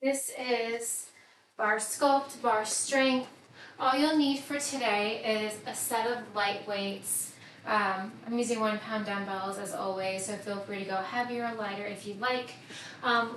This is Barre Sculpt, Barre Strength. All you'll need for today is a set of light weights. I'm using 1 pound dumbbells as always, so feel free to go heavier or lighter if you'd like.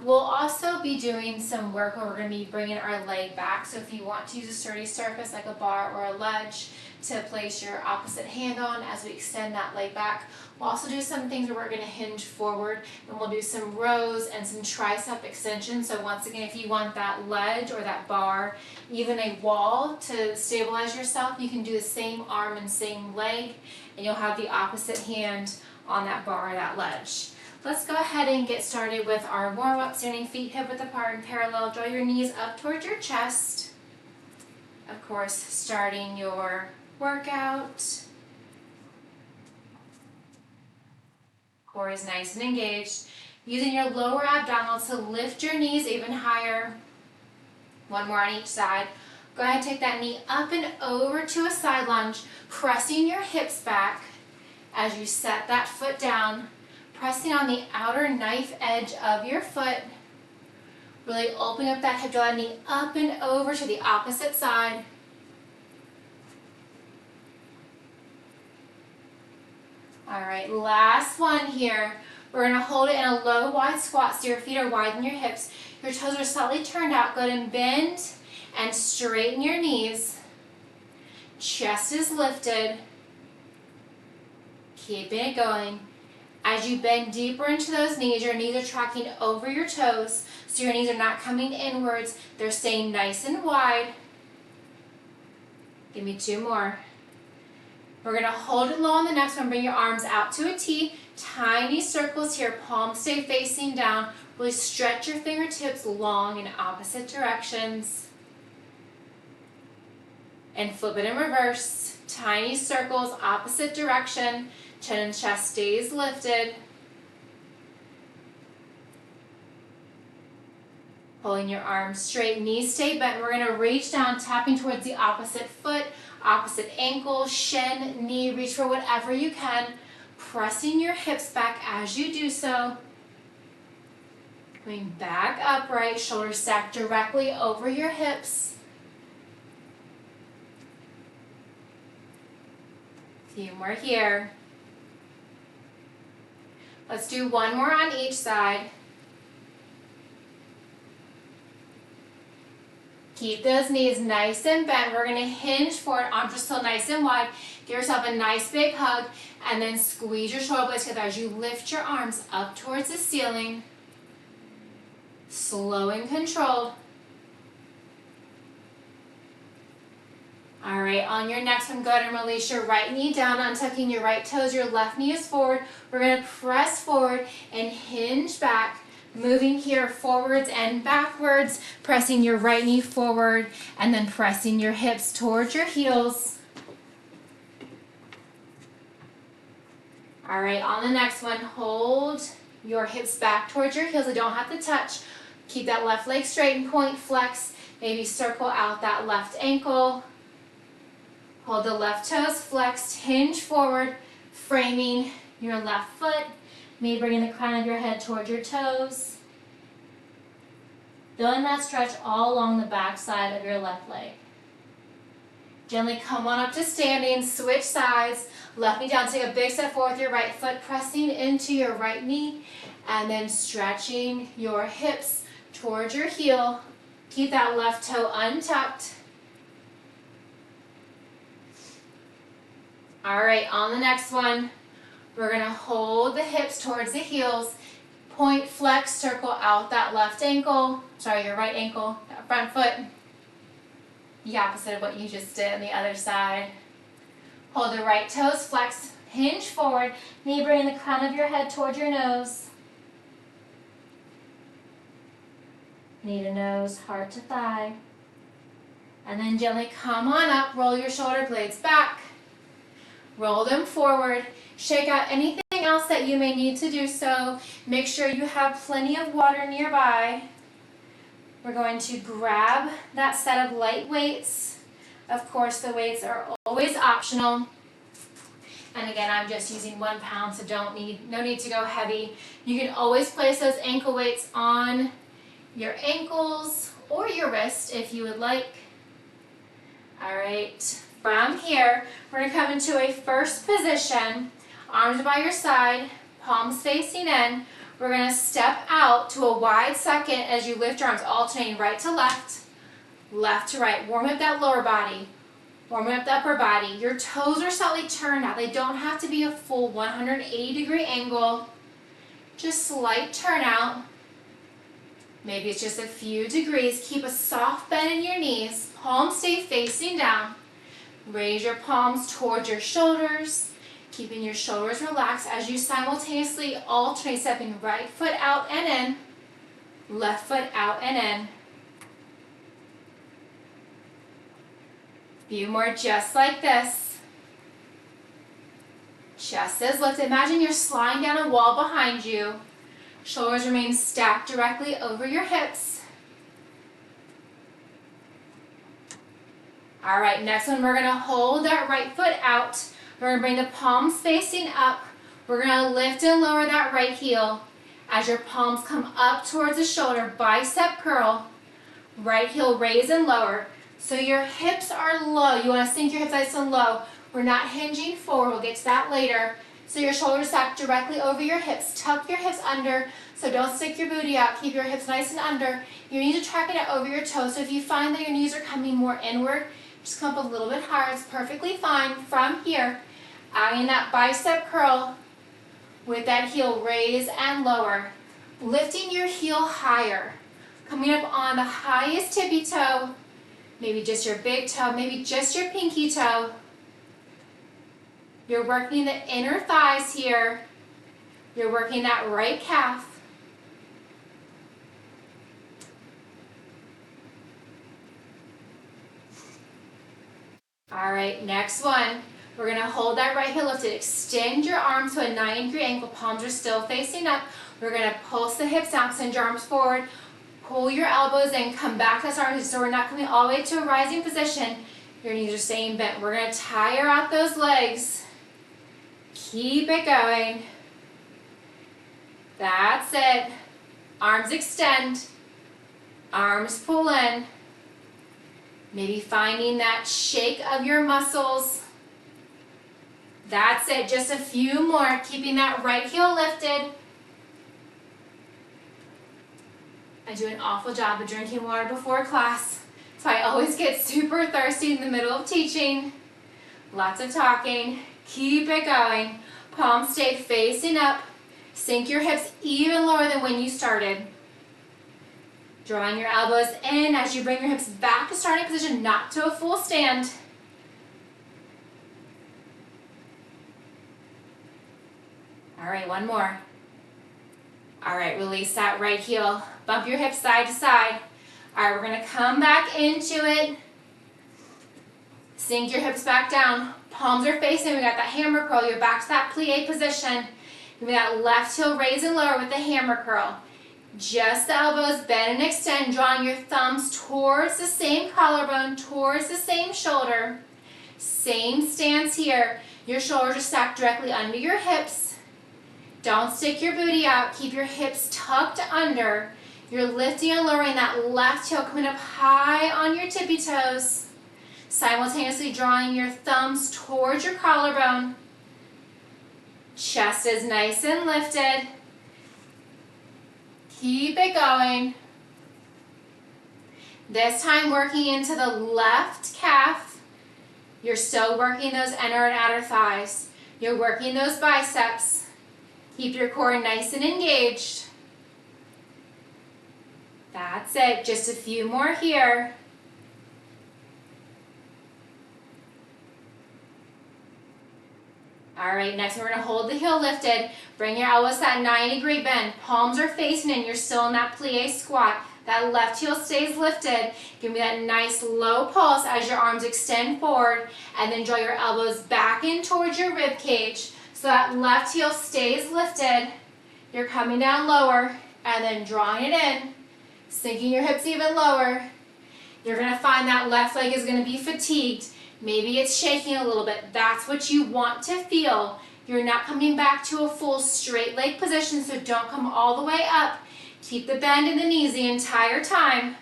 We'll also be doing some work where we're going to be bringing our leg back, so if you want to use a sturdy surface like a bar or a ledge to place your opposite hand on as we extend that leg back. We'll also do some things where we're going to hinge forward, and we'll do some rows and some tricep extensions. So once again, if you want that ledge or that bar, even a wall to stabilize yourself, you can do the same arm and same leg, and you'll have the opposite hand on that bar or that ledge. Let's go ahead and get started with our warm-up. Standing feet hip width apart and parallel. Draw your knees up towards your chest. Of course, starting your workout. Core is nice and engaged. Using your lower abdominals to lift your knees even higher. One more on each side. Go ahead and take that knee up and over to a side lunge, pressing your hips back as you set that foot down, pressing on the outer knife edge of your foot. Really opening up that hip, draw that knee up and over to the opposite side. All right, last one here. We're going to hold it in a low, wide squat so your feet are wider than your hips. Your toes are slightly turned out. Go ahead and bend and straighten your knees. Chest is lifted. Keeping it going. As you bend deeper into those knees, your knees are tracking over your toes, so your knees are not coming inwards. They're staying nice and wide. Give me 2 more. We're going to hold it low on the next one. Bring your arms out to a T. Tiny circles here. Palms stay facing down. Really stretch your fingertips long in opposite directions. And flip it in reverse. Tiny circles, opposite direction. Chin and chest stays lifted. Pulling your arms straight, knees stay bent. We're going to reach down, tapping towards the opposite foot, opposite ankle, shin, knee. Reach for whatever you can. Pressing your hips back as you do so. Coming back upright, shoulders stacked directly over your hips. A few more here. Let's do 1 more on each side. Keep those knees nice and bent. We're going to hinge forward, arms are still nice and wide. Give yourself a nice big hug, and then squeeze your shoulder blades together as you lift your arms up towards the ceiling. Slow and controlled. All right, on your next one, go ahead and release your right knee down, untucking your right toes. Your left knee is forward. We're going to press forward and hinge back. Moving here forwards and backwards, pressing your right knee forward and then pressing your hips towards your heels. All right, on the next one, hold your hips back towards your heels. They don't have to touch. Keep that left leg straight and point, flex. Maybe circle out that left ankle. Hold the left toes flexed, hinge forward, framing your left foot. Maybe bringing the crown of your head towards your toes. Feeling that stretch all along the back side of your left leg. Gently come on up to standing, switch sides. Left knee down, take a big step forward with your right foot, pressing into your right knee, and then stretching your hips towards your heel. Keep that left toe untucked. All right, on the next one, we're going to hold the hips towards the heels, point, flex, circle out that left ankle, your right ankle, that front foot, the opposite of what you just did on the other side. Hold the right toes, flex, hinge forward, knee bringing the crown of your head towards your nose. Knee to nose, heart to thigh. And then gently come on up, roll your shoulder blades back. Roll them forward. Shake out anything else that you may need to do so. Make sure you have plenty of water nearby. We're going to grab that set of light weights. Of course, the weights are always optional. And again, I'm just using 1 pound, so no need to go heavy. You can always place those ankle weights on your ankles or your wrist if you would like. All right, from here, we're gonna come into a first position, arms by your side, palms facing in. We're gonna step out to a wide second as you lift your arms, alternating right to left, left to right. Warm up that lower body, warming up the upper body. Your toes are slightly turned out. They don't have to be a full 180-degree angle, just slight turnout. Maybe it's just a few degrees. Keep a soft bend in your knees. Palms stay facing down. Raise your palms towards your shoulders, keeping your shoulders relaxed as you simultaneously alternate stepping right foot out and in, left foot out and in. Few more just like this. Chest is lifted. Imagine you're sliding down a wall behind you. Shoulders remain stacked directly over your hips. All right, next one, we're gonna hold that right foot out. We're gonna bring the palms facing up. We're gonna lift and lower that right heel. As your palms come up towards the shoulder, bicep curl, right heel raise and lower. So your hips are low. You wanna sink your hips nice and low. We're not hinging forward, we'll get to that later. So your shoulders stacked directly over your hips. Tuck your hips under, so don't stick your booty out. Keep your hips nice and under. Your knees are tracking it over your toes. So if you find that your knees are coming more inward, just come up a little bit higher. It's perfectly fine. From here, adding that bicep curl with that heel raise and lower. Lifting your heel higher. Coming up on the highest tippy toe, maybe just your big toe, maybe just your pinky toe. You're working the inner thighs here. You're working that right calf. All right, next one. We're gonna hold that right heel lifted. Extend your arms to a 90-degree angle. Palms are still facing up. We're gonna pulse the hips down, send your arms forward. Pull your elbows in, come back to start. So we're not coming all the way to a rising position. Your knees are staying bent. We're gonna tire out those legs. Keep it going. That's it. Arms extend. Arms pull in. Maybe finding that shake of your muscles. That's it. Just a few more. Keeping that right heel lifted. I do an awful job of drinking water before class, so I always get super thirsty in the middle of teaching. Lots of talking. Keep it going. Palms stay facing up. Sink your hips even lower than when you started. Drawing your elbows in as you bring your hips back to starting position, not to a full stand. All right, one more. All right, release that right heel. Bump your hips side to side. All right, we're gonna come back into it. Sink your hips back down. Palms are facing. We got that hammer curl. You're back to that plie position. Give me that left heel raise and lower with the hammer curl. Just the elbows, bend and extend, drawing your thumbs towards the same collarbone, towards the same shoulder. Same stance here. Your shoulders are stacked directly under your hips. Don't stick your booty out. Keep your hips tucked under. You're lifting and lowering that left heel, coming up high on your tippy toes. Simultaneously drawing your thumbs towards your collarbone. Chest is nice and lifted. Keep it going. This time working into the left calf. You're still working those inner and outer thighs. You're working those biceps. Keep your core nice and engaged. That's it. Just a few more here. All right, next we're gonna hold the heel lifted. Bring your elbows to that 90-degree bend. Palms are facing in. You're still in that plie squat. That left heel stays lifted. Give me that nice low pulse as your arms extend forward, and then draw your elbows back in towards your rib cage. So that left heel stays lifted. You're coming down lower, and then drawing it in, sinking your hips even lower. You're gonna find that left leg is gonna be fatigued. Maybe it's shaking a little bit. That's what you want to feel. You're not coming back to a full straight leg position, so don't come all the way up. Keep the bend in the knees the entire time.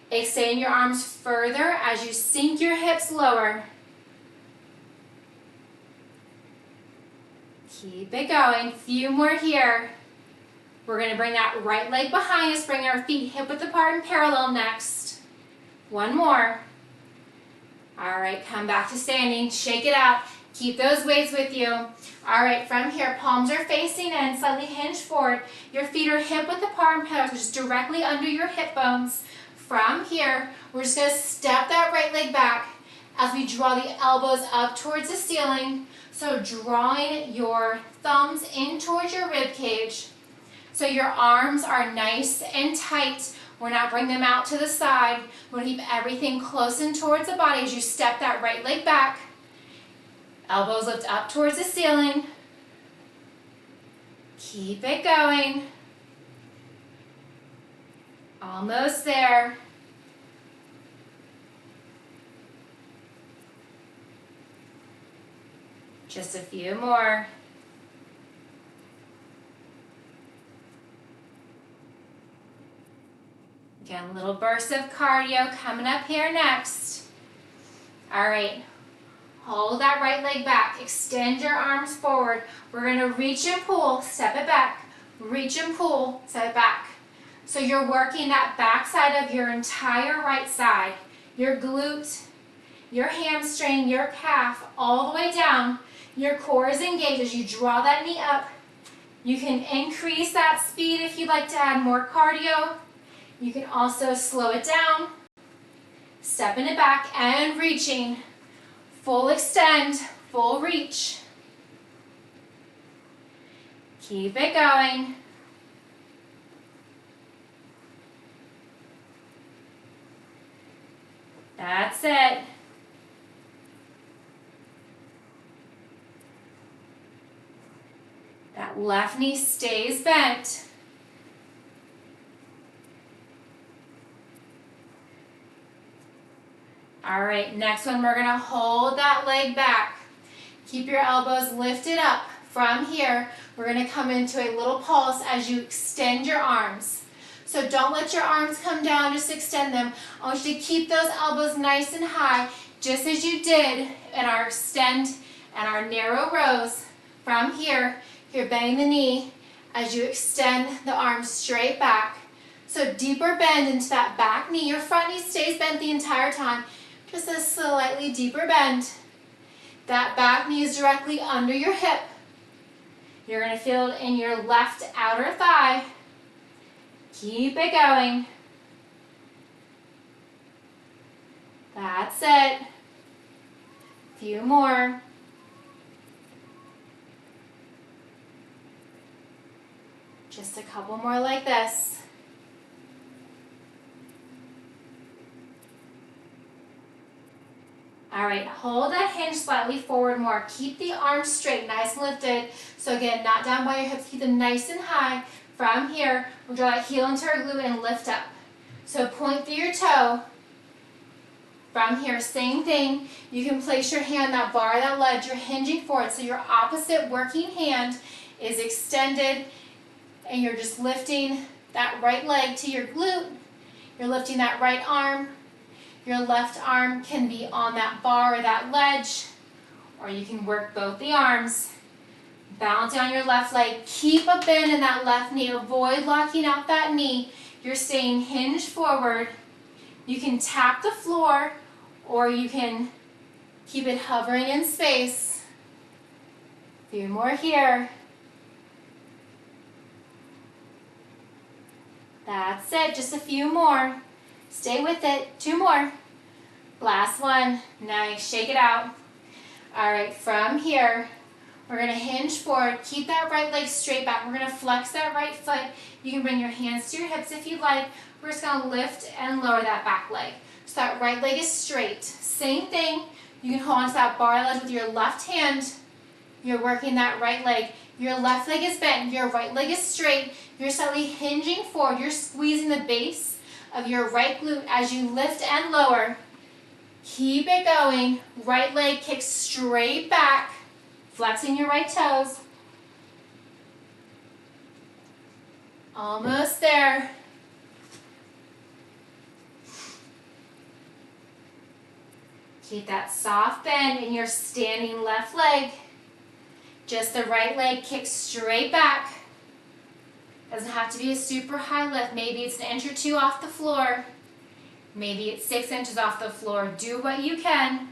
Extend your arms further as you sink your hips lower. Keep it going. Few more here. We're going to bring that right leg behind us. Bring our feet hip width apart and parallel next. One more. All right, come back to standing. Shake it out. Keep those weights with you. All right, from here, palms are facing in, slightly hinge forward. Your feet are hip width apart and parallel, just directly under your hip bones. From here, we're just going to step that right leg back as we draw the elbows up towards the ceiling. So drawing your thumbs in towards your rib cage. So your arms are nice and tight. We're not bringing them out to the side. We're going to keep everything close in towards the body as you step that right leg back. Elbows lift up towards the ceiling. Keep it going. Almost there. Just a few more. Again, little bursts of cardio coming up here next. All right, hold that right leg back. Extend your arms forward. We're going to reach and pull, step it back. Reach and pull, step it back. So you're working that back side of your entire right side. Your glute, your hamstring, your calf, all the way down. Your core is engaged as you draw that knee up. You can increase that speed if you'd like to add more cardio. You can also slow it down, stepping it back and reaching. Full extend, full reach. Keep it going. That's it. That left knee stays bent. All right, next one, we're gonna hold that leg back. Keep your elbows lifted up. From here, we're gonna come into a little pulse as you extend your arms. So don't let your arms come down, just extend them. I want you to keep those elbows nice and high, just as you did in our extend and our narrow rows. From here, you're bending the knee as you extend the arms straight back. So deeper bend into that back knee. Your front knee stays bent the entire time. Just a slightly deeper bend. That back knee is directly under your hip. You're going to feel it in your left outer thigh. Keep it going. That's it. Few more. Just a couple more like this. All right, hold that hinge slightly forward more. Keep the arms straight, nice and lifted. So again, not down by your hips, keep them nice and high. From here, we'll draw that heel into our glute and lift up. So point through your toe. From here, same thing. You can place your hand, that bar, that ledge, you're hinging forward. So your opposite working hand is extended and you're just lifting that right leg to your glute. You're lifting that right arm. Your left arm can be on that bar or that ledge, or you can work both the arms. Balance on your left leg. Keep a bend in that left knee. Avoid locking out that knee. You're staying hinged forward. You can tap the floor, or you can keep it hovering in space. A few more here. That's it. Just a few more. Stay with it. Two more. Last one. Nice. Shake it out. All right, from here, we're going to hinge forward. Keep that right leg straight back. We're going to flex that right foot. You can bring your hands to your hips if you'd like. We're just going to lift and lower that back leg. So that right leg is straight. Same thing. You can hold onto that bar ledge with your left hand. You're working that right leg. Your left leg is bent. Your right leg is straight. You're slightly hinging forward. You're squeezing the base of your right glute as you lift and lower. Keep it going. Right leg kicks straight back, flexing your right toes. Almost there. Keep that soft bend in your standing left leg. Just the right leg kicks straight back. Doesn't have to be a super high lift. Maybe it's an inch or two off the floor. Maybe it's 6 inches off the floor. Do what you can.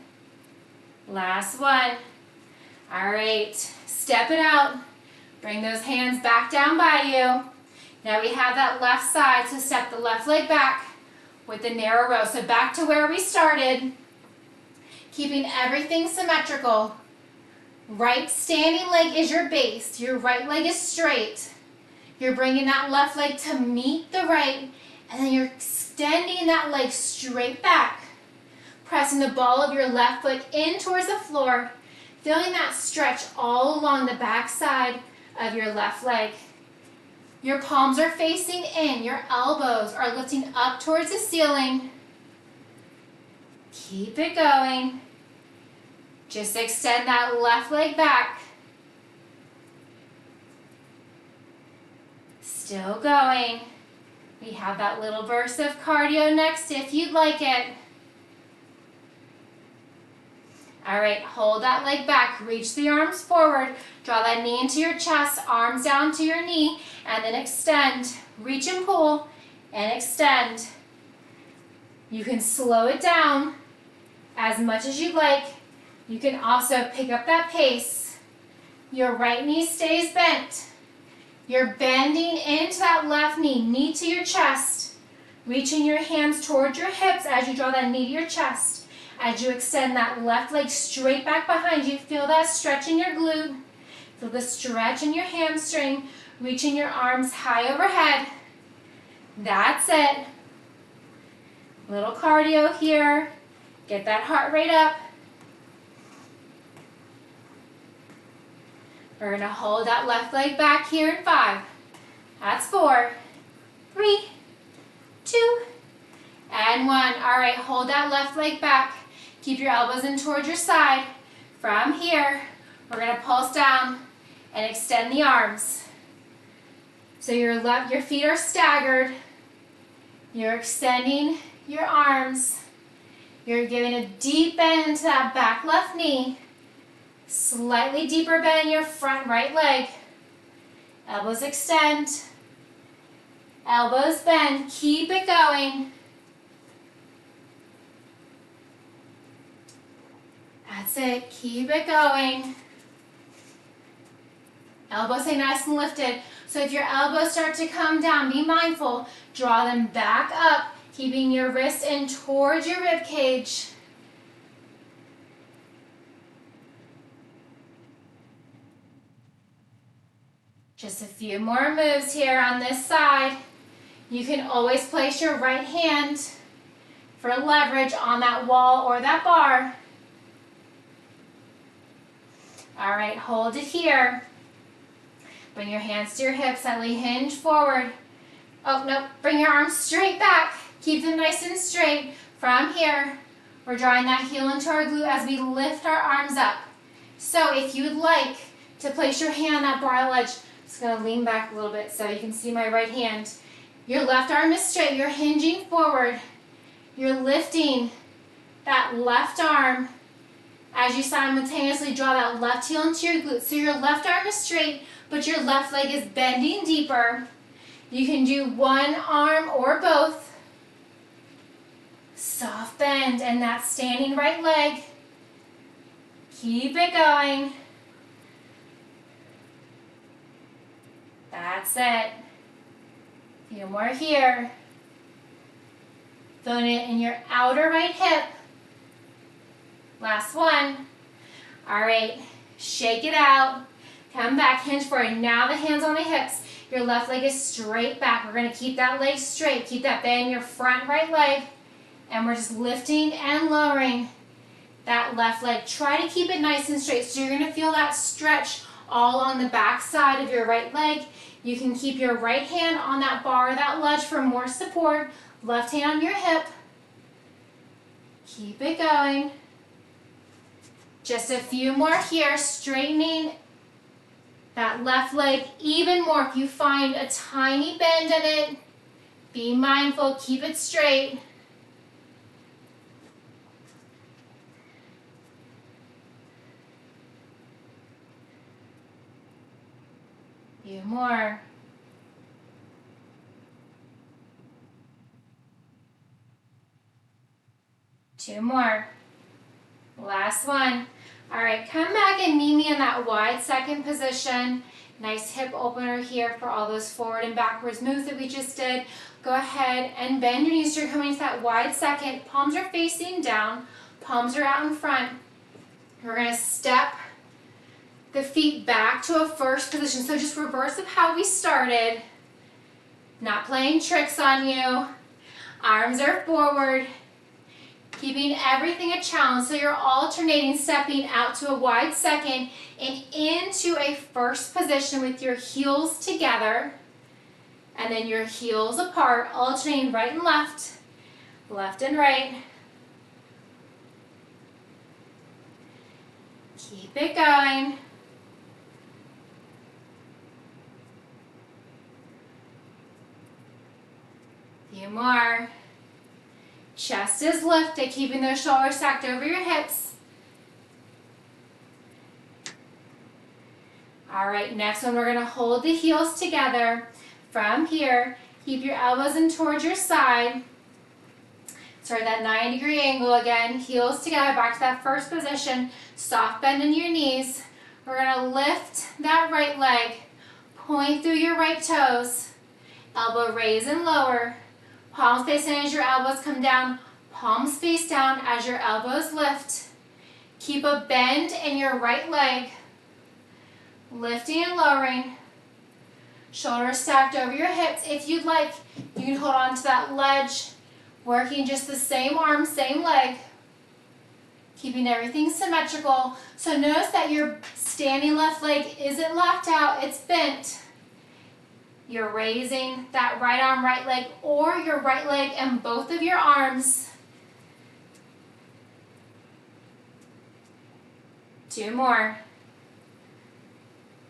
Last one. All right, step it out. Bring those hands back down by you. Now we have that left side, so step the left leg back with the narrow row. So back to where we started. Keeping everything symmetrical. Right standing leg is your base. Your right leg is straight. You're bringing that left leg to meet the right, and then you're extending that leg straight back. Pressing the ball of your left foot in towards the floor, feeling that stretch all along the back side of your left leg. Your palms are facing in. Your elbows are lifting up towards the ceiling. Keep it going. Just extend that left leg back. Still going. We have that little burst of cardio next if you'd like it. All right, hold that leg back. Reach the arms forward. Draw that knee into your chest, arms down to your knee, and then extend. Reach and pull, and extend. You can slow it down as much as you'd like. You can also pick up that pace. Your right knee stays bent. You're bending into that left knee, knee to your chest. Reaching your hands towards your hips as you draw that knee to your chest. As you extend that left leg straight back behind you, feel that stretch in your glute. Feel the stretch in your hamstring. Reaching your arms high overhead. That's it. Little cardio here. Get that heart rate up. We're going to hold that left leg back here in 5. That's 4, 3, 2, and 1. All right, hold that left leg back. Keep your elbows in towards your side. From here, we're going to pulse down and extend the arms. So your feet are staggered. You're extending your arms. You're giving a deep bend into that back left knee. Slightly deeper bend in your front right leg. Elbows extend. Elbows bend. Keep it going. That's it. Keep it going. Elbows stay nice and lifted. So if your elbows start to come down, be mindful. Draw them back up, keeping your wrist in towards your rib cage. Just a few more moves here on this side. You can always place your right hand for leverage on that wall or that bar. All right, hold it here. Bring your hands to your hips, slightly hinge forward. Oh, no, bring your arms straight back. Keep them nice and straight. From here, we're drawing that heel into our glute as we lift our arms up. So if you would like to place your hand on that bar ledge, just gonna lean back a little bit so you can see my right hand. Your left arm is straight, you're hinging forward. You're lifting that left arm as you simultaneously draw that left heel into your glute. So your left arm is straight, but your left leg is bending deeper. You can do one arm or both. Soft bend and that standing right leg. Keep it going. That's it. A few more here. Feeling it in your outer right hip. Last one. All right, shake it out. Come back, hinge forward. Now the hands on the hips. Your left leg is straight back. We're gonna keep that leg straight. Keep that bend in your front right leg. And we're just lifting and lowering that left leg. Try to keep it nice and straight. So you're gonna feel that stretch all on the back side of your right leg. You can keep your right hand on that bar, that ledge for more support. Left hand on your hip. Keep it going. Just a few more here, straightening That left leg even more. If you find a tiny bend in it, be mindful, keep it straight. Few more. Two more. Last one. All right, come back and meet me in that wide second position. Nice hip opener here for all those forward and backwards moves that we just did. Go ahead and bend your knees. You're coming to that wide second. Palms are facing down. Palms are out in front. We're going to step the feet back to a first position. So just reverse of how we started. Not playing tricks on you. Arms are forward. Keeping everything a challenge. So you're alternating, stepping out to a wide second and into a first position with your heels together. And then your heels apart, alternating right and left and right. Keep it going. Few more. Chest is lifted, keeping those shoulders stacked over your hips. All right, next one, we're gonna hold the heels together. From here, keep your elbows in towards your side. Start that 90-degree angle again. Heels together, back to that first position. Soft bend in your knees. We're gonna lift that right leg. Point through your right toes. Elbow raise and lower. Palms face in as your elbows come down. Palms face down as your elbows lift. Keep a bend in your right leg. Lifting and lowering. Shoulders stacked over your hips. If you'd like, you can hold on to that ledge. Working just the same arm, same leg. Keeping everything symmetrical. So notice that your standing left leg isn't locked out, it's bent. You're raising that right arm, right leg, or your right leg and both of your arms. Two more.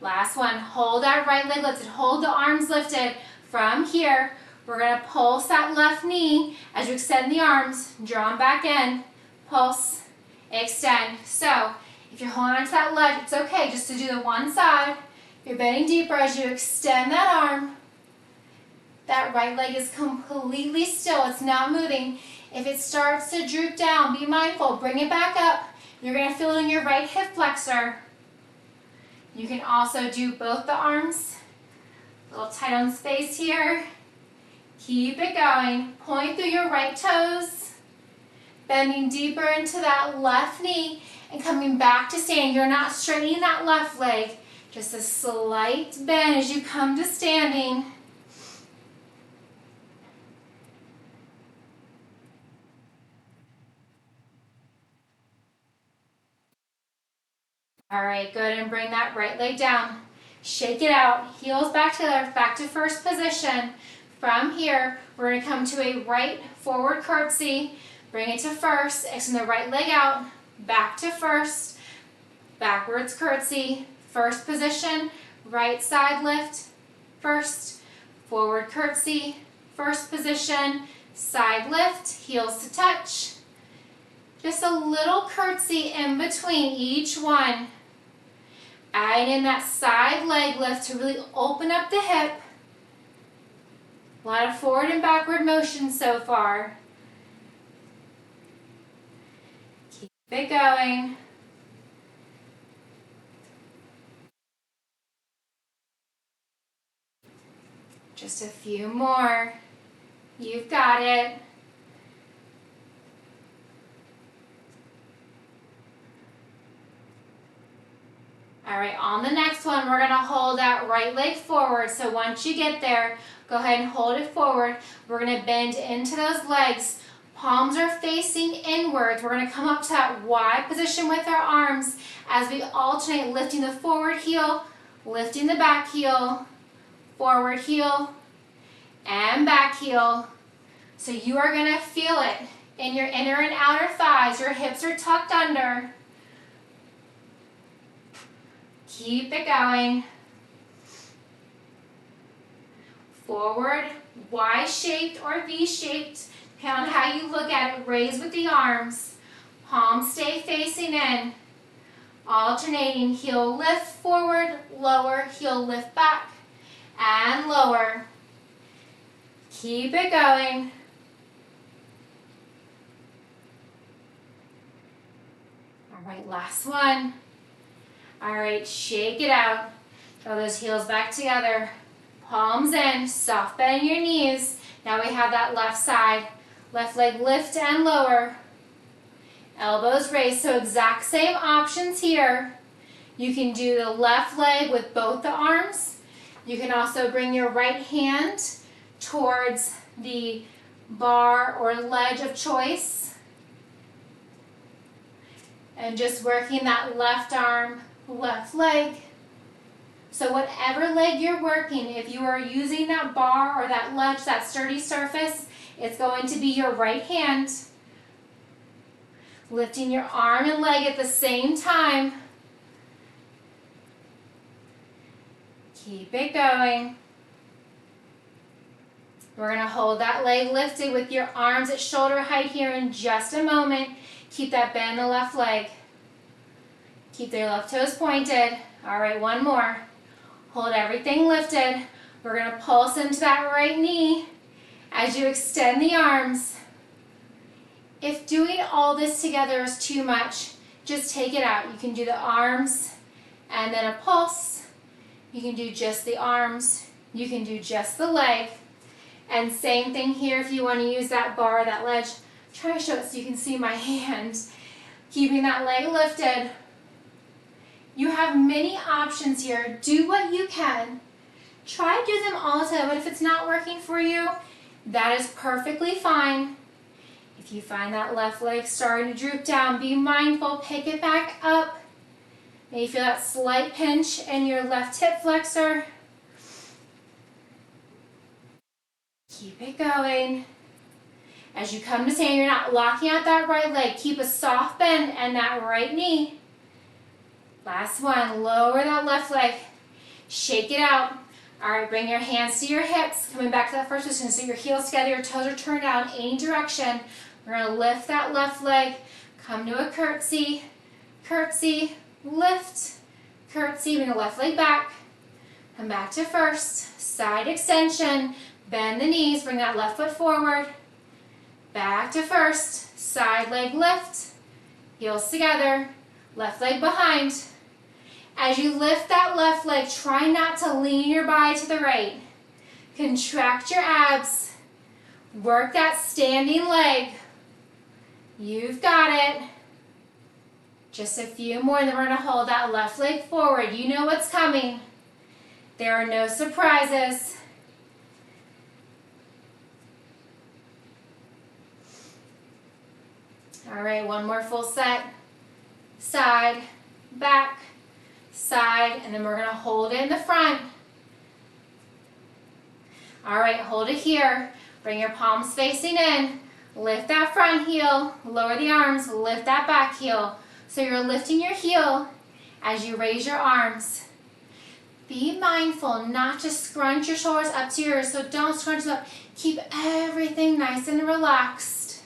Last one. Hold that right leg lifted. Hold the arms lifted. From here, we're going to pulse that left knee as you extend the arms. Draw them back in. Pulse. Extend. So, if you're holding on to that leg, it's okay just to do the one side. You're bending deeper as you extend that arm. That right leg is completely still. It's not moving. If it starts to droop down, be mindful. Bring it back up. You're going to feel it in your right hip flexor. You can also do both the arms. A little tight on space here. Keep it going. Point through your right toes. Bending deeper into that left knee and coming back to standing. You're not straightening that left leg. Just a slight bend as you come to standing. All right, good, and bring that right leg down. Shake it out, heels back together, back to first position. From here, we're gonna come to a right forward curtsy. Bring it to first, extend the right leg out, back to first, backwards curtsy, first position, right side lift, first, forward curtsy, first position, side lift, heels to touch. Just a little curtsy in between each one. Add in that side leg lift to really open up the hip. A lot of forward and backward motion so far. Keep it going. Just a few more. You've got it. All right, on the next one, we're gonna hold that right leg forward. So once you get there, go ahead and hold it forward. We're gonna bend into those legs. Palms are facing inwards. We're gonna come up to that wide position with our arms as we alternate lifting the forward heel, lifting the back heel, forward heel, and back heel. So you are gonna feel it in your inner and outer thighs. Your hips are tucked under. Keep it going. Forward, Y-shaped or V-shaped, depending on how you look at it. Raise with the arms. Palms stay facing in. Alternating, heel lift forward, lower, heel lift back, and lower. Keep it going. All right, last one. All right, shake it out. Throw those heels back together. Palms in, soft bend your knees. Now we have that left side. Left leg lift and lower. Elbows raised, so exact same options here. You can do the left leg with both the arms. You can also bring your right hand towards the bar or ledge of choice. And just working that left arm, left leg. So whatever leg you're working, if you are using that bar or that ledge, that sturdy surface, it's going to be your right hand. Lifting your arm and leg at the same time. Keep it going. We're going to hold that leg lifted with your arms at shoulder height here in just a moment. Keep that bend in the left leg. Keep their left toes pointed. All right, one more. Hold everything lifted. We're going to pulse into that right knee as you extend the arms. If doing all this together is too much, just take it out. You can do the arms and then a pulse. You can do just the arms. You can do just the leg. And same thing here if you want to use that bar, that ledge. Try to show it so you can see my hand. Keeping that leg lifted. You have many options here. Do what you can. Try to do them all together, but if it's not working for you, that is perfectly fine. If you find that left leg starting to droop down, be mindful, pick it back up. Maybe feel that slight pinch in your left hip flexor. Keep it going. As you come to stand, you're not locking out that right leg. Keep a soft bend in that right knee. Last one, lower that left leg. Shake it out. All right, bring your hands to your hips. Coming back to that first position, so your heels together, your toes are turned out any direction. We're going to lift that left leg. Come to a curtsy. Curtsy, lift, curtsy, bring the left leg back. Come back to first. Side extension. Bend the knees, bring that left foot forward. Back to first. Side leg lift. Heels together. Left leg behind. As you lift that left leg, try not to lean your body to the right. Contract your abs. Work that standing leg. You've got it. Just a few more, and then we're going to hold that left leg forward. You know what's coming. There are no surprises. All right, one more full set. Side, back, side, and then we're going to hold it in the front. All right, hold it here. Bring your palms facing in. Lift that front heel, lower the arms, lift that back heel. So you're lifting your heel as you raise your arms. Be mindful not to scrunch your shoulders up to your ears, so don't scrunch them up. Keep everything nice and relaxed.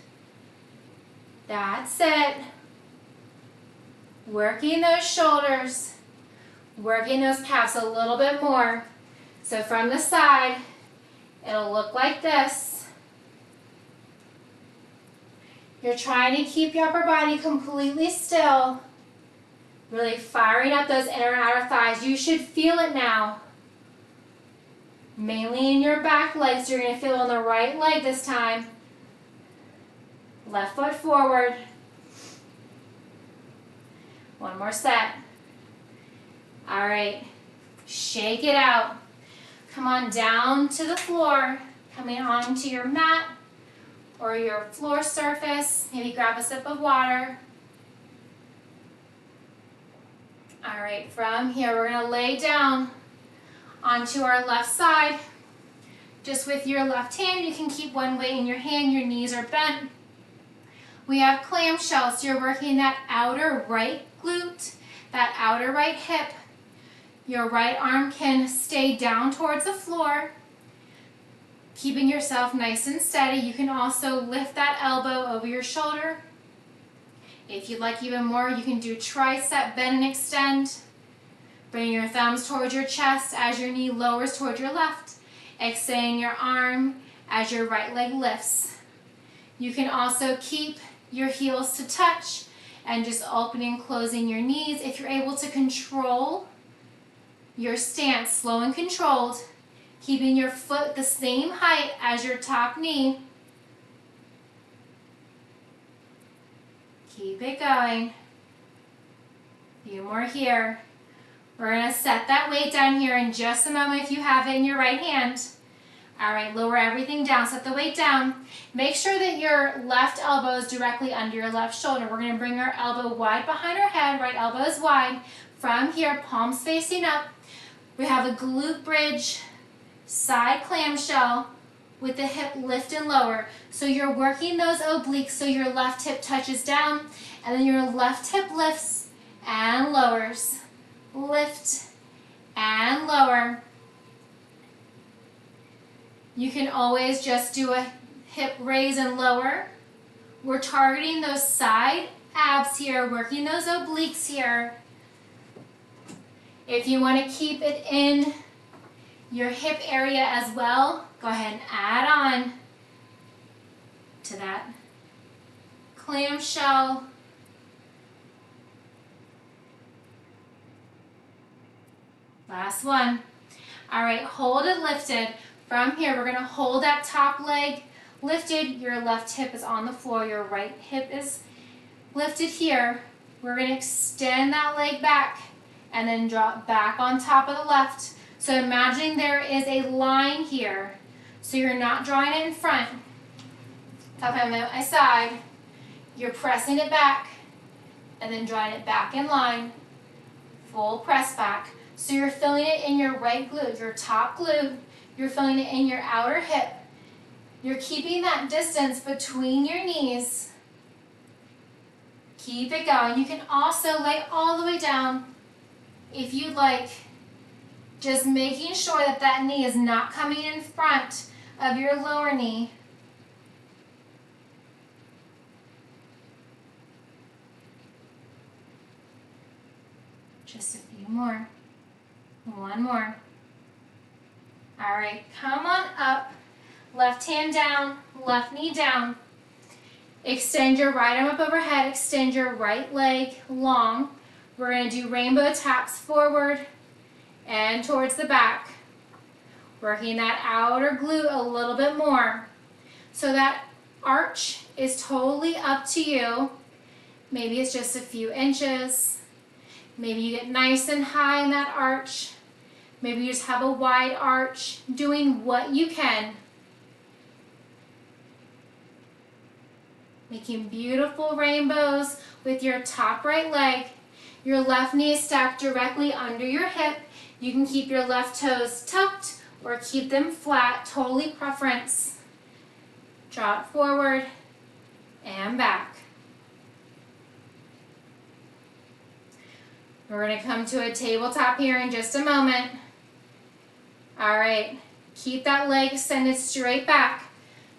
That's it. Working those shoulders, working those calves a little bit more. So from the side, it'll look like this. You're trying to keep your upper body completely still. Really firing up those inner and outer thighs. You should feel it now. Mainly in your back legs. You're going to feel it on the right leg this time. Left foot forward. One more set. All right. Shake it out. Come on down to the floor. Coming onto your mat or your floor surface. Maybe grab a sip of water. All right, from here we're going to lay down onto our left side. Just with your left hand, you can keep one weight in your hand, your knees are bent. We have clamshells, so you're working that outer right glute, that outer right hip. Your right arm can stay down towards the floor. Keeping yourself nice and steady. You can also lift that elbow over your shoulder. If you'd like even more, you can do tricep bend and extend. Bring your thumbs towards your chest as your knee lowers towards your left. Extend your arm as your right leg lifts. You can also keep your heels to touch and just opening and closing your knees. If you're able to control your stance, slow and controlled, keeping your foot the same height as your top knee. Keep it going. A few more here. We're going to set that weight down here in just a moment if you have it in your right hand. All right, lower everything down. Set the weight down. Make sure that your left elbow is directly under your left shoulder. We're going to bring our elbow wide behind our head. Right elbow is wide. From here, palms facing up. We have a glute bridge, side clamshell with the hip lift and lower. So you're working those obliques so your left hip touches down and then your left hip lifts and lowers. Lift and lower. You can always just do a hip raise and lower. We're targeting those side abs here, working those obliques here. If you want to keep it in your hip area as well, go ahead and add on to that clamshell. Last one. All right, hold it lifted. From here, we're going to hold that top leg lifted. Your left hip is on the floor. Your right hip is lifted here. We're going to extend that leg back and then drop back on top of the left. So imagine there is a line here. So you're not drawing it in front. Top hand at my side. You're pressing it back and then drawing it back in line. Full press back. So you're feeling it in your right glute, your top glute. You're feeling it in your outer hip. You're keeping that distance between your knees. Keep it going. You can also lay all the way down if you'd like. Just making sure that that knee is not coming in front of your lower knee. Just a few more. One more. All right, come on up. Left hand down, left knee down. Extend your right arm up overhead. Extend your right leg long. We're going to do rainbow taps forward and towards the back. Working that outer glute a little bit more. So that arch is totally up to you. Maybe it's just a few inches. Maybe you get nice and high in that arch. Maybe you just have a wide arch, doing what you can. Making beautiful rainbows with your top right leg. Your left knee is stacked directly under your hip. You can keep your left toes tucked or keep them flat, totally preference. Draw it forward and back. We're going to come to a tabletop here in just a moment. All right, keep that leg extended straight back.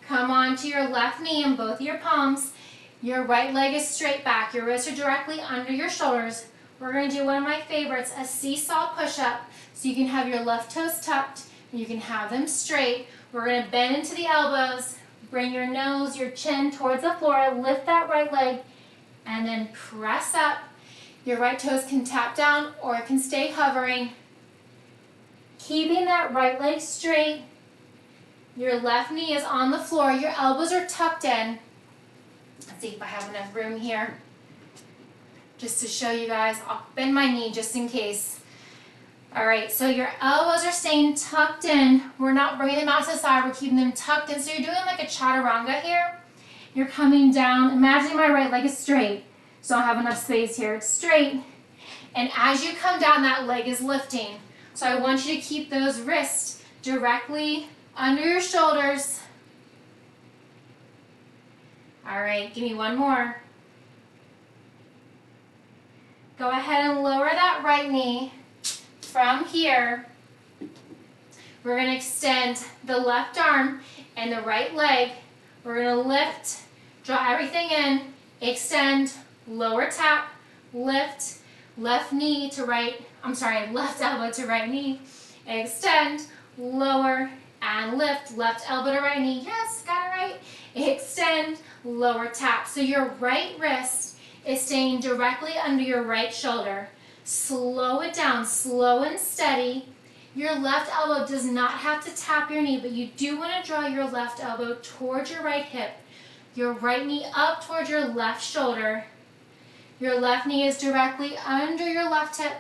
Come on to your left knee and both your palms. Your right leg is straight back. Your wrists are directly under your shoulders. We're going to do one of my favorites, a seesaw push-up. So you can have your left toes tucked, and you can have them straight. We're going to bend into the elbows, bring your nose, your chin towards the floor, lift that right leg, and then press up. Your right toes can tap down or it can stay hovering. Keeping that right leg straight. Your left knee is on the floor. Your elbows are tucked in. Let's see if I have enough room here. Just to show you guys, I'll bend my knee just in case. All right, so your elbows are staying tucked in. We're not bringing them out to the side. We're keeping them tucked in. So you're doing like a chaturanga here. You're coming down. Imagine my right leg is straight. So I don't have enough space here. It's straight. And as you come down, that leg is lifting. So I want you to keep those wrists directly under your shoulders. All right, give me one more. Go ahead and lower that right knee. From here, We're going to extend the left arm and the right leg. We're going to lift, draw everything in, extend, lower tap, lift, left knee to right, left elbow to right knee, extend, lower, and lift, left elbow to right knee, yes, got it right, extend, lower tap. So your right wrist is staying directly under your right shoulder. Slow it down, slow and steady. Your left elbow does not have to tap your knee, but you do want to draw your left elbow towards your right hip, your right knee up towards your left shoulder. Your left knee is directly under your left hip.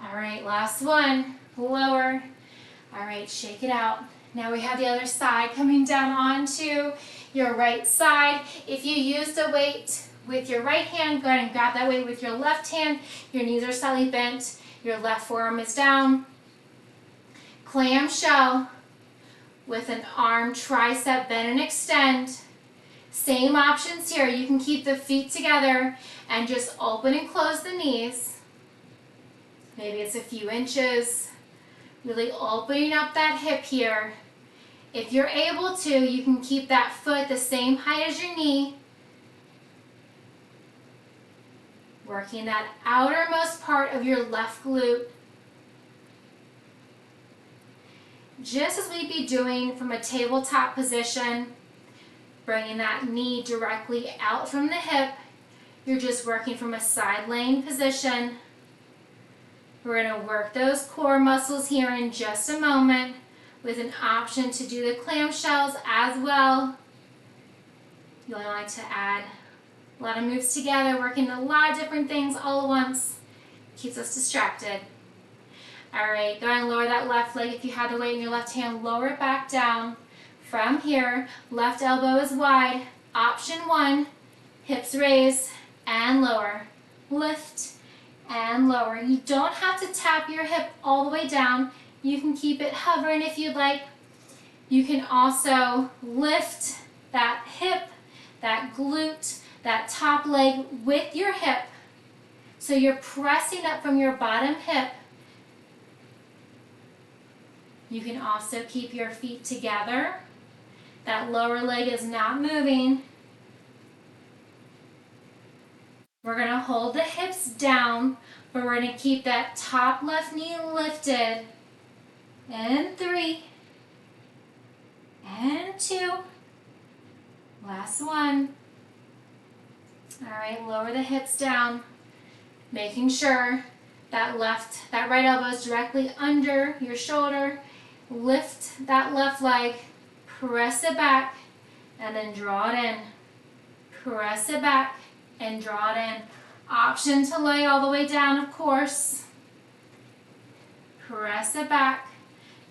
All right, last one, lower. All right, shake it out. Now we have the other side coming down onto your right side. If you use the weight with your right hand, go ahead and grab that weight with your left hand. Your knees are slightly bent. Your left forearm is down. Clamshell with an arm tricep bend and extend. Same options here. You can keep the feet together and just open and close the knees. Maybe it's a few inches. Really opening up that hip here. If you're able to, you can keep that foot the same height as your knee. Working that outermost part of your left glute. Just as we'd be doing from a tabletop position, bringing that knee directly out from the hip. You're just working from a side laying position. We're going to work those core muscles here in just a moment with an option to do the clamshells as well. You only like to add a lot of moves together, working a lot of different things all at once. Keeps us distracted. All right, go ahead and lower that left leg. If you have the weight in your left hand, lower it back down. From here, left elbow is wide. Option one, hips raise and lower. Lift and lower. You don't have to tap your hip all the way down. You can keep it hovering if you'd like. You can also lift that hip, that glute, that top leg with your hip. So you're pressing up from your bottom hip. You can also keep your feet together. That lower leg is not moving. We're going to hold the hips down, but we're going to keep that top left knee lifted. And 3. And 2. Last one. All right, lower the hips down, making sure that right elbow is directly under your shoulder. Lift that left leg, press it back, and then draw it in. Press it back and draw it in. Option to lay all the way down, of course. Press it back,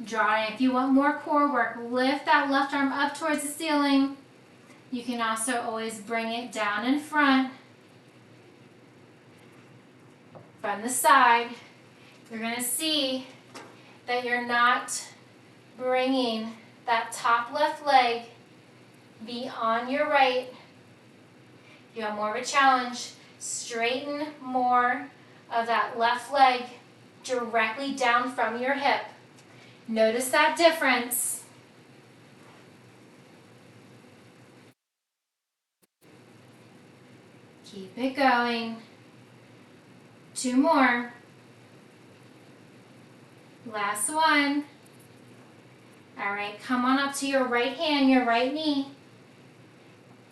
draw it in. If you want more core work, lift that left arm up towards the ceiling. You can also always bring it down in front. From the side, you're going to see that you're not bringing that top left leg beyond your right. You have more of a challenge. Straighten more of that left leg directly down from your hip. Notice that difference. Keep it going. 2 more. Last one. All right, come on up to your right hand, your right knee.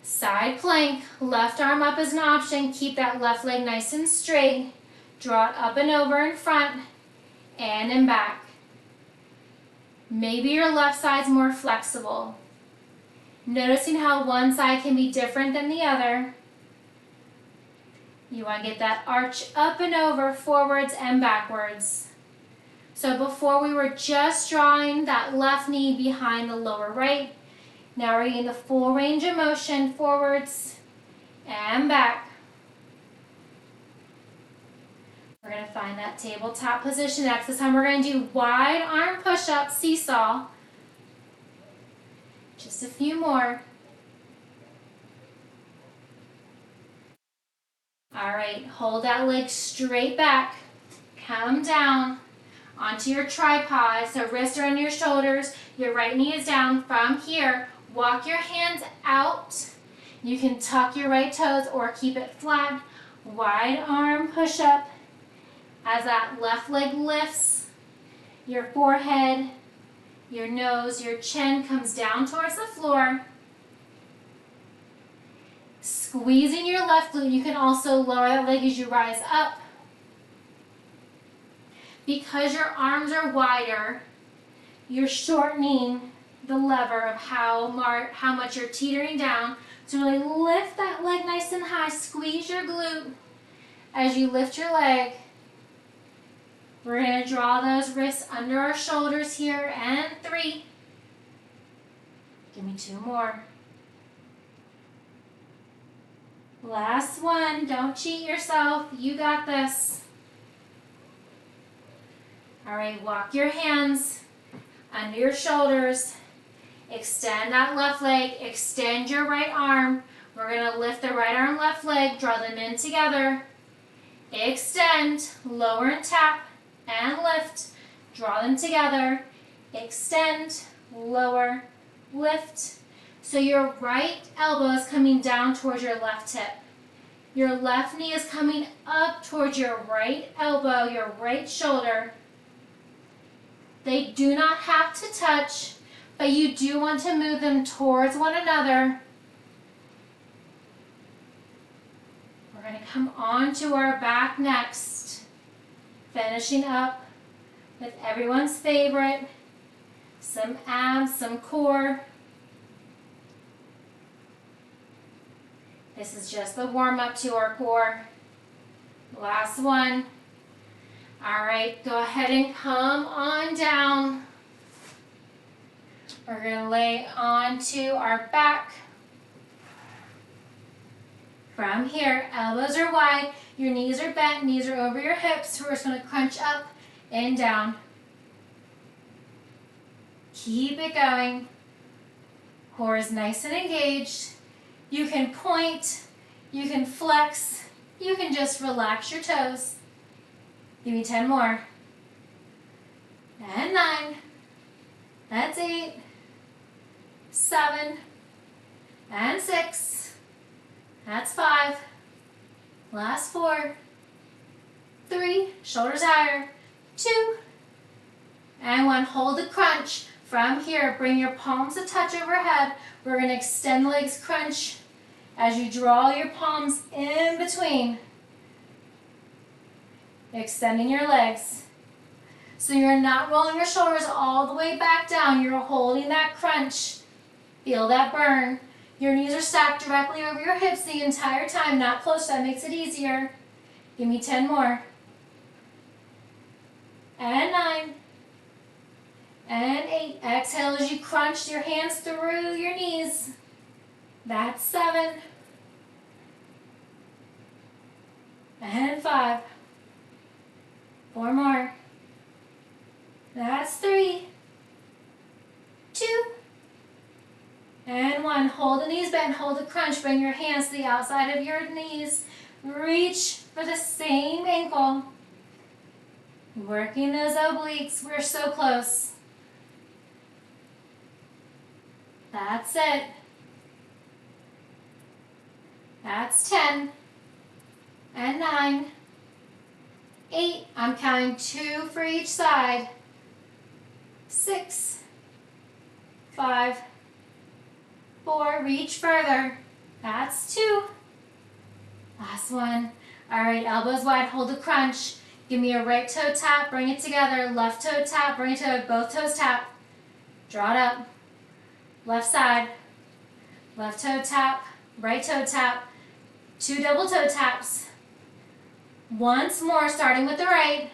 Side plank, left arm up is an option. Keep that left leg nice and straight. Draw it up and over in front and in back. Maybe your left side's more flexible. Noticing how one side can be different than the other. You want to get that arch up and over, forwards and backwards. So before we were just drawing that left knee behind the lower right. Now we're getting the full range of motion, forwards and back. We're going to find that tabletop position next. This time we're going to do wide arm push-up, seesaw. Just a few more. All right, hold that leg straight back. Come down onto your tripod. So wrists are on your shoulders. Your right knee is down. From here, walk your hands out. You can tuck your right toes or keep it flat. Wide arm push up. As that left leg lifts, your forehead, your nose, your chin comes down towards the floor. Squeezing your left glute, you can also lower that leg as you rise up. Because your arms are wider, you're shortening the lever of how much you're teetering down. So really lift that leg nice and high. Squeeze your glute as you lift your leg. We're going to draw those wrists under our shoulders here. And 3. Give me 2 more. Last one. Don't cheat yourself. You got this. All right, walk your hands under your shoulders. Extend that left leg. Extend your right arm. We're going to lift the right arm, left leg. Draw them in together. Extend. Lower and tap. And lift. Draw them together. Extend. Lower. Lift. So your right elbow is coming down towards your left hip. Your left knee is coming up towards your right elbow, your right shoulder. They do not have to touch, but you do want to move them towards one another. We're going to come onto our back next. Finishing up with everyone's favorite, some abs, some core. This is just the warm-up to our core. Last one. All right, go ahead and come on down. We're going to lay onto our back. From here, elbows are wide, your knees are bent, knees are over your hips. We're just going to crunch up and down. Keep it going. Core is nice and engaged. You can point, you can flex, you can just relax your toes. Give me 10 more. And 9. That's 8. 7. And 6. That's 5. Last 4. 3. Shoulders higher. 2. And 1. Hold the crunch. From here, bring your palms to touch overhead. We're going to extend legs crunch as you draw your palms in between. Extending your legs. So you're not rolling your shoulders all the way back down. You're holding that crunch. Feel that burn. Your knees are stacked directly over your hips the entire time, not close. That makes it easier. Give me 10 more. And 9. And 8. Exhale as you crunch your hands through your knees. That's 7. And 5. 4 more. That's 3. 2. And 1. Hold the knees bent. Hold the crunch. Bring your hands to the outside of your knees. Reach for the same ankle. Working those obliques. We're so close. That's it. That's 10. And 9. 8. I'm counting 2 for each side. 6. 5. 4. Reach further. That's 2. Last one. All right, elbows wide. Hold the crunch. Give me a right toe tap. Bring it together. Left toe tap. Bring it together. Both toes tap. Draw it up. Left side. Left toe tap. Right toe tap. 2 double toe taps. Once more, starting with the right.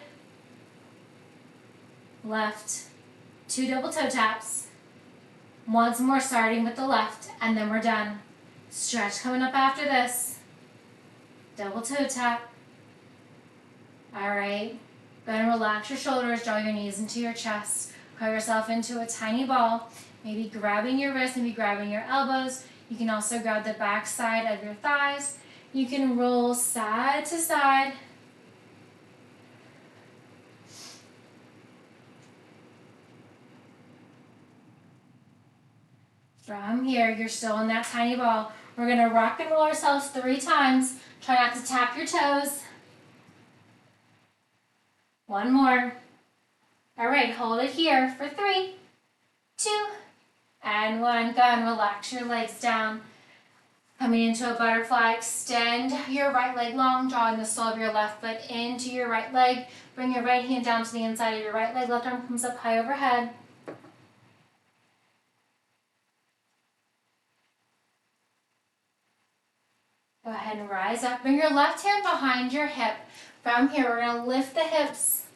Left. 2 double toe taps. Once more, starting with the left. And then we're done. Stretch coming up after this. Double toe tap. All right. Go ahead and relax your shoulders. Draw your knees into your chest. Curl yourself into a tiny ball. Maybe grabbing your wrists, maybe grabbing your elbows. You can also grab the back side of your thighs. You can roll side to side. From here, you're still in that tiny ball. We're gonna rock and roll ourselves 3 times. Try not to tap your toes. 1 more. All right, hold it here for 3, 2, and 1. Go and relax your legs down. Coming into a butterfly, extend your right leg long, drawing the sole of your left foot into your right leg. Bring your right hand down to the inside of your right leg. Left arm comes up high overhead. Go ahead and rise up. Bring your left hand behind your hip. From here, we're going to lift the hips.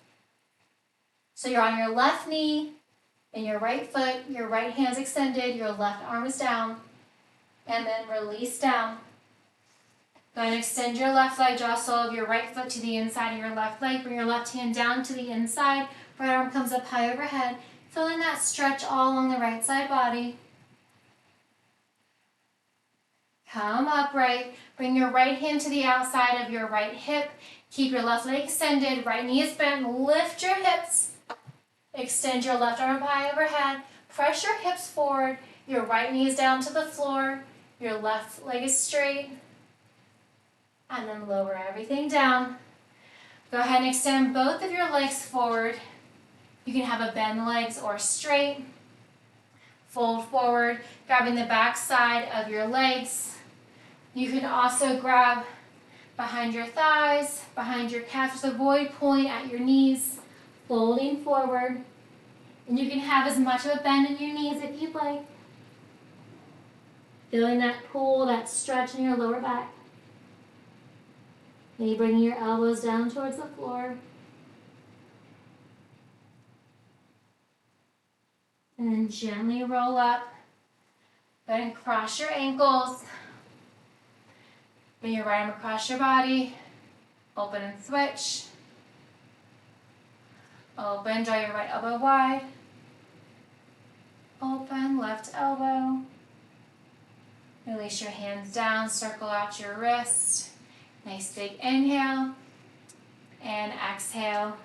So you're on your left knee and your right foot. Your right hand's extended. Your left arm is down. And then release down. Go ahead and extend your left leg. Draw sole of your right foot to the inside of your left leg. Bring your left hand down to the inside. Right arm comes up high overhead. Feeling that stretch all along the right side body. Come upright. Bring your right hand to the outside of your right hip. Keep your left leg extended. Right knee is bent. Lift your hips. Extend your left arm high overhead. Press your hips forward. Your right knee is down to the floor. Your left leg is straight. And then lower everything down. Go ahead and extend both of your legs forward. You can have a bend legs or straight. Fold forward, grabbing the back side of your legs. You can also grab behind your thighs, behind your calves. Just avoid pulling at your knees, folding forward. And you can have as much of a bend in your knees if you'd like. Feeling that pull, that stretch in your lower back. Maybe bringing your elbows down towards the floor. And then gently roll up. Go ahead and cross your ankles. Bring your right arm across your body. Open and switch. Open, draw your right elbow wide. Open, left elbow. Release your hands down, circle out your wrist. Nice big inhale and exhale.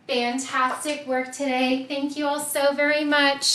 Fantastic work today. Thank you all so very much.